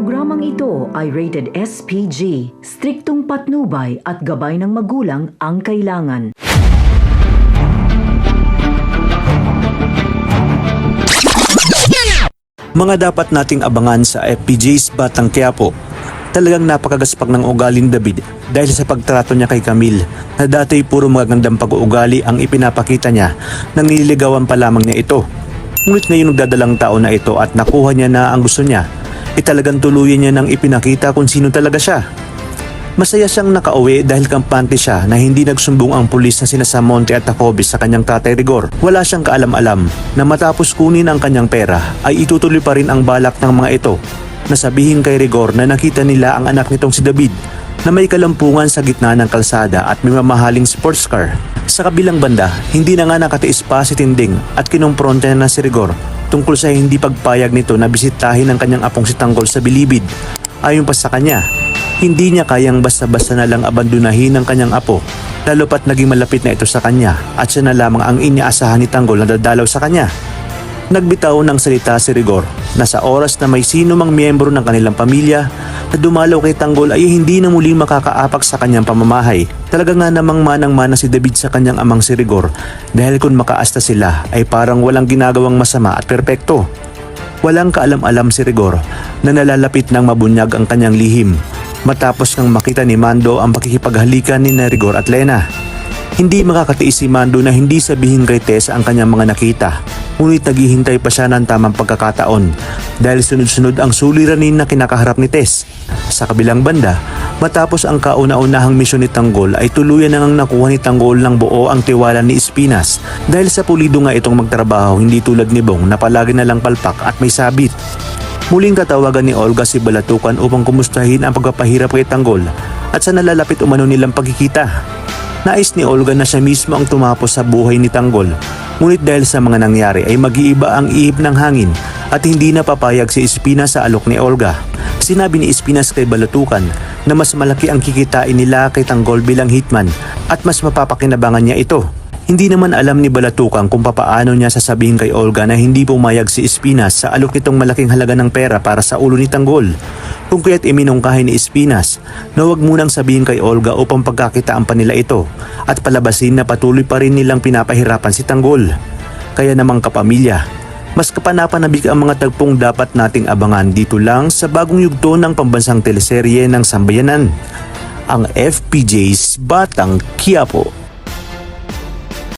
Programang ito ay rated SPG, striktong patnubay at gabay ng magulang ang kailangan. Mga dapat nating abangan sa FPJ's Batang Quiapo. Talagang napakagaspag ng ugali ni David dahil sa pagtrato niya kay Camille na dati puro magagandang pag-uugali ang ipinapakita niya nang nililigawan pa lamang niya ito. Ngunit ngayong nagdadalang taon na ito at nakuha niya na ang gusto niya, talagang tuluyan niya nang ipinakita kung sino talaga siya. Masaya siyang nakauwi dahil kampante siya na hindi nagsumbong ang pulis na sina Samonte at Jacobis sa kanyang tatay Rigor. Wala siyang kaalam-alam na matapos kunin ang kanyang pera ay itutuloy pa rin ang balak ng mga ito na sabihin kay Rigor na nakita nila ang anak nitong si David na may kalampungan sa gitna ng kalsada at may mamahaling sports car. Sa kabilang banda, hindi na nga nakatiis pa si Tinding at kinumpronta na si Rigor tungkol sa hindi pagpayag nito na bisitahin ang kanyang apong si Tanggol sa Bilibid. Ayon pa sa kanya, hindi niya kayang basta-basta na lang abandonahin ang kanyang apo, lalo pat naging malapit na ito sa kanya at siya na lamang ang inaasahan ni Tanggol na dadalaw sa kanya. Nagbitaw ng salita si Rigor na sa oras na may sino mang miyembro ng kanilang pamilya na dumalaw kay Tanggol ay hindi na muling makakaapak sa kanyang pamamahay. Talaga nga namang manang-mana si David sa kanyang amang si Rigor dahil kung makaasta sila ay parang walang ginagawang masama at perpekto. Walang kaalam-alam si Rigor na nalalapit ng mabunyag ang kanyang lihim matapos nang makita ni Mando ang pakikipaghalikan ni Rigor at Lena. Hindi makakatiis si Mando na hindi sabihin kay Tess ang kanyang mga nakita. Ngunit naghihintay pa siya ng tamang pagkakataon dahil sunod-sunod ang suliranin na kinakaharap ni Tess. Sa kabilang banda, matapos ang kauna-unahang misyon ni Tanggol ay tuluyan nang nakuha ni Tanggol ng buo ang tiwala ni Espinas dahil sa pulido nga itong magtrabaho, hindi tulad ni Bong na palagi na lang palpak at may sabit. Muling katawagan ni Olga si Balatukan upang kumustahin ang pagpapahirap kay Tanggol at sa nalalapit umano nilang pagkikita. Nais ni Olga na siya mismo ang tumapos sa buhay ni Tanggol. Ngunit dahil sa mga nangyari ay mag-iiba ang ihip ng hangin at hindi na papayag si Espinas sa alok ni Olga. Sinabi ni Espinas kay Balatukan na mas malaki ang kikitain nila kay Tanggol bilang hitman at mas mapapakinabangan niya ito. Hindi naman alam ni Balatukan kung papaano niya sasabihin kay Olga na hindi pumayag si Espinas sa alok nitong malaking halaga ng pera para sa ulo ni Tanggol. Kung kaya't iminungkahi ni Espinas na huwag munang sabihin kay Olga upang pagkakitaan pa nila ito at palabasin na patuloy pa rin nilang pinapahirapan si Tanggol. Kaya namang kapamilya, mas kapanapanabik ang mga tagpong dapat nating abangan dito lang sa bagong yugto ng pambansang teleserye ng Sambayanan, ang FPJ's Batang Quiapo.